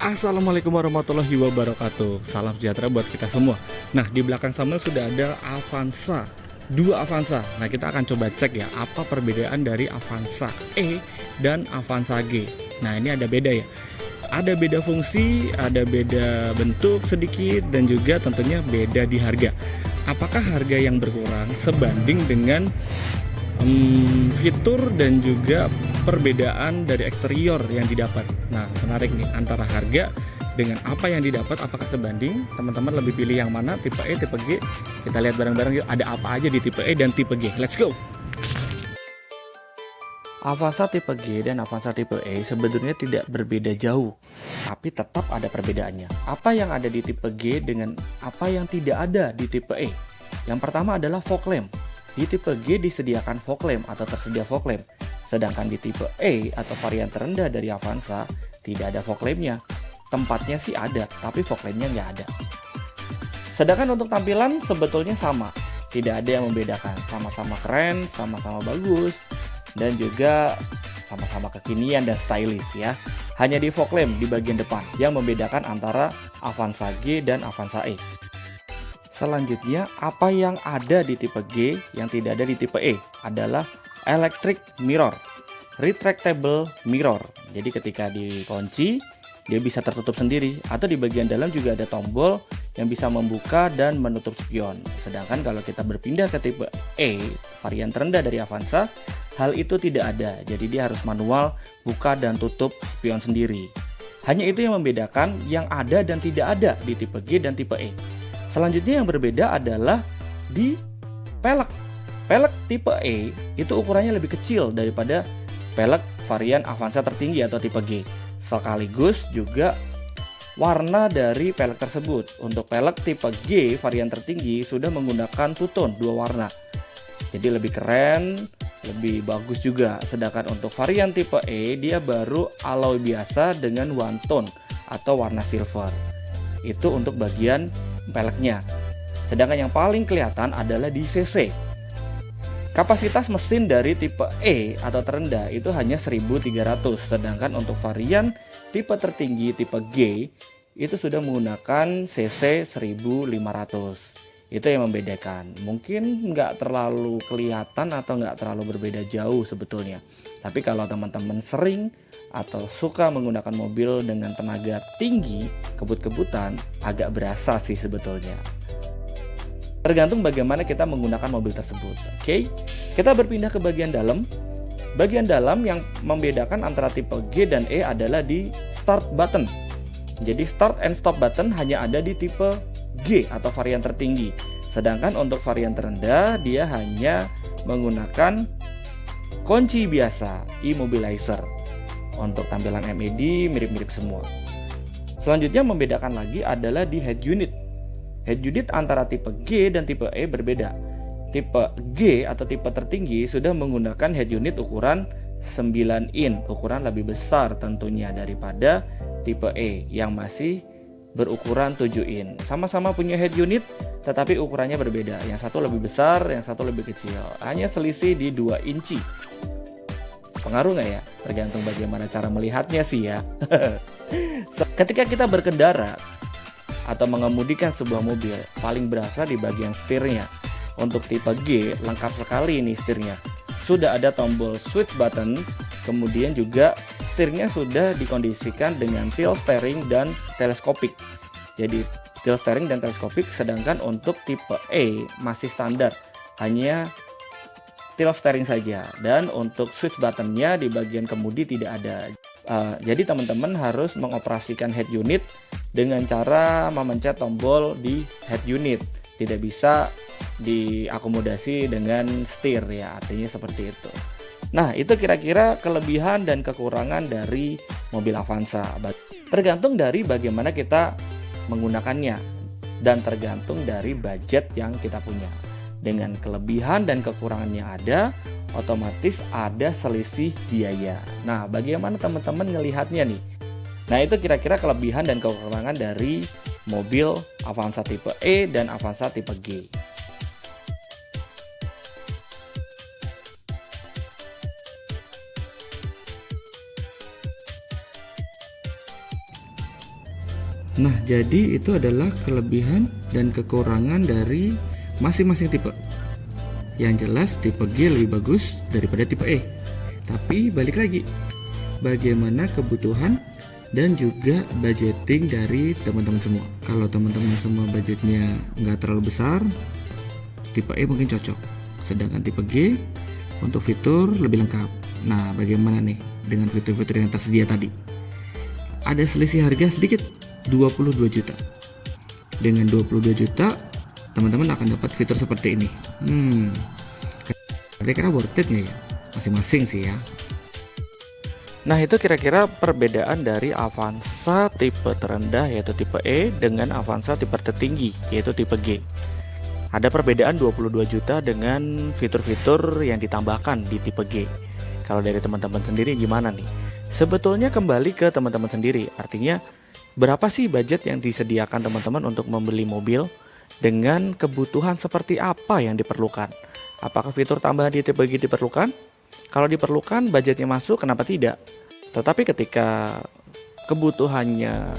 Assalamualaikum warahmatullahi wabarakatuh. Salam sejahtera buat kita semua. Nah, di belakang Samuel sudah ada Avanza, dua Avanza. Nah, kita akan coba cek ya, apa perbedaan dari Avanza E dan Avanza G. Nah, ini ada beda ya. Ada beda fungsi, ada beda bentuk sedikit, dan juga tentunya beda di harga. Apakah harga yang berkurang sebanding dengan fitur dan juga perbedaan dari eksterior yang didapat? Nah, menarik nih, antara harga dengan apa yang didapat, apakah sebanding? Teman-teman lebih pilih yang mana, tipe E, tipe G? Kita lihat bareng-bareng yuk, ada apa aja di tipe E dan tipe G. Let's go! Avanza tipe G dan Avanza tipe E sebenarnya tidak berbeda jauh, tapi tetap ada perbedaannya. Apa yang ada di tipe G dengan apa yang tidak ada di tipe E? Yang pertama adalah fog lamp. Di tipe G disediakan fog lamp atau tersedia fog lamp, sedangkan di tipe E atau varian terendah dari Avanza tidak ada fog lampnya. Tempatnya sih ada, tapi fog lampnya nggak ada. Sedangkan untuk tampilan sebetulnya sama, tidak ada yang membedakan. Sama-sama keren, sama-sama bagus, dan juga sama-sama kekinian dan stylish ya. Hanya di fog lamp di bagian depan yang membedakan antara Avanza G dan Avanza E. Selanjutnya, apa yang ada di tipe G yang tidak ada di tipe E adalah electric mirror, retractable mirror. Jadi ketika dikunci, dia bisa tertutup sendiri, atau di bagian dalam juga ada tombol yang bisa membuka dan menutup spion. Sedangkan kalau kita berpindah ke tipe E, varian terendah dari Avanza, hal itu tidak ada. Jadi dia harus manual buka dan tutup spion sendiri. Hanya itu yang membedakan yang ada dan tidak ada di tipe G dan tipe E. Selanjutnya yang berbeda adalah di pelek. Pelek tipe E itu ukurannya lebih kecil daripada pelek varian Avanza tertinggi atau tipe G. Sekaligus juga warna dari pelek tersebut. Untuk pelek tipe G varian tertinggi sudah menggunakan two-tone, dua warna. Jadi lebih keren, lebih bagus juga. Sedangkan untuk varian tipe E dia baru alloy biasa dengan one tone atau warna silver. Itu untuk bagian peleknya. Sedangkan yang paling kelihatan adalah di CC. Kapasitas mesin dari tipe E atau terendah itu hanya 1300, sedangkan untuk varian tipe tertinggi tipe G itu sudah menggunakan CC 1500. Itu yang membedakan. Mungkin nggak terlalu kelihatan atau nggak terlalu berbeda jauh sebetulnya. Tapi kalau teman-teman sering atau suka menggunakan mobil dengan tenaga tinggi, kebut-kebutan, agak berasa sih sebetulnya. Tergantung bagaimana kita menggunakan mobil tersebut. Oke, kita berpindah ke bagian dalam. Bagian dalam yang membedakan antara tipe G dan E adalah di start button. Jadi start and stop button hanya ada di tipe G atau varian tertinggi. Sedangkan untuk varian terendah dia hanya menggunakan kunci biasa, immobilizer. Untuk tampilan LED mirip-mirip semua. Selanjutnya membedakan lagi adalah di head unit. Head unit antara tipe G dan tipe E berbeda. Tipe G atau tipe tertinggi sudah menggunakan head unit ukuran 9 in, ukuran lebih besar tentunya daripada tipe E yang masih berukuran 7 in. Sama-sama punya head unit, tetapi ukurannya berbeda. Yang satu lebih besar, yang satu lebih kecil. Hanya selisih di 2 inci. Pengaruh nggak ya? Tergantung bagaimana cara melihatnya sih ya. Ketika kita berkendara atau mengemudikan sebuah mobil, paling berasa di bagian setirnya. Untuk tipe G, lengkap sekali ini setirnya. Sudah ada tombol switch button, kemudian juga setirnya sudah dikondisikan dengan tilt steering dan teleskopik. Jadi tilt steering dan teleskopik, sedangkan untuk tipe E masih standar, hanya tilt steering saja. Dan untuk switch buttonnya di bagian kemudi tidak ada. Jadi teman-teman harus mengoperasikan head unit dengan cara memencet tombol di head unit. Tidak bisa diakomodasi dengan setir ya, artinya seperti itu. Nah, itu kira-kira kelebihan dan kekurangan dari mobil Avanza. Tergantung dari bagaimana kita menggunakannya dan tergantung dari budget yang kita punya. Dengan kelebihan dan kekurangannya ada, otomatis ada selisih biaya. Nah, bagaimana teman-teman ngelihatnya nih? Nah, itu kira-kira kelebihan dan kekurangan dari mobil Avanza tipe E dan Avanza tipe G. Nah, jadi itu adalah kelebihan dan kekurangan dari masing-masing tipe. Yang jelas tipe G lebih bagus daripada tipe E. Tapi balik lagi, bagaimana kebutuhan dan juga budgeting dari teman-teman semua. Kalau teman-teman semua budgetnya nggak terlalu besar, tipe E mungkin cocok. Sedangkan tipe G untuk fitur lebih lengkap. Nah, bagaimana nih dengan fitur-fitur yang tersedia tadi? Ada selisih harga sedikit, 22 juta. Dengan 22 juta, teman-teman akan dapat fitur seperti ini. Kira-kira worth it nggak ya? Masing-masing sih ya. Nah, itu kira-kira perbedaan dari Avanza tipe terendah yaitu tipe E dengan Avanza tipe tertinggi yaitu tipe G. Ada perbedaan 22 juta dengan fitur-fitur yang ditambahkan di tipe G. Kalau dari teman-teman sendiri gimana nih? Sebetulnya kembali ke teman-teman sendiri. Artinya, berapa sih budget yang disediakan teman-teman untuk membeli mobil? Dengan kebutuhan seperti apa yang diperlukan? Apakah fitur tambahan di tipe G diperlukan? Kalau diperlukan, budgetnya masuk, kenapa tidak? Tetapi ketika kebutuhannya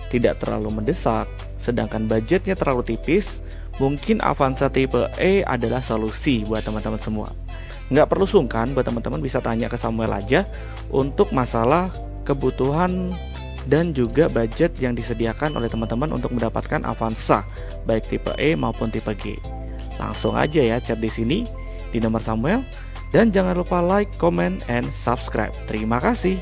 tidak terlalu mendesak, sedangkan budgetnya terlalu tipis, mungkin Avanza tipe E adalah solusi buat teman-teman semua. Nggak perlu sungkan, buat teman-teman bisa tanya ke Samuel aja untuk masalah kebutuhan dan juga budget yang disediakan oleh teman-teman untuk mendapatkan Avanza, baik tipe E maupun tipe G. Langsung aja ya chat di sini di nomor Samuel, dan jangan lupa like, comment, and subscribe. Terima kasih.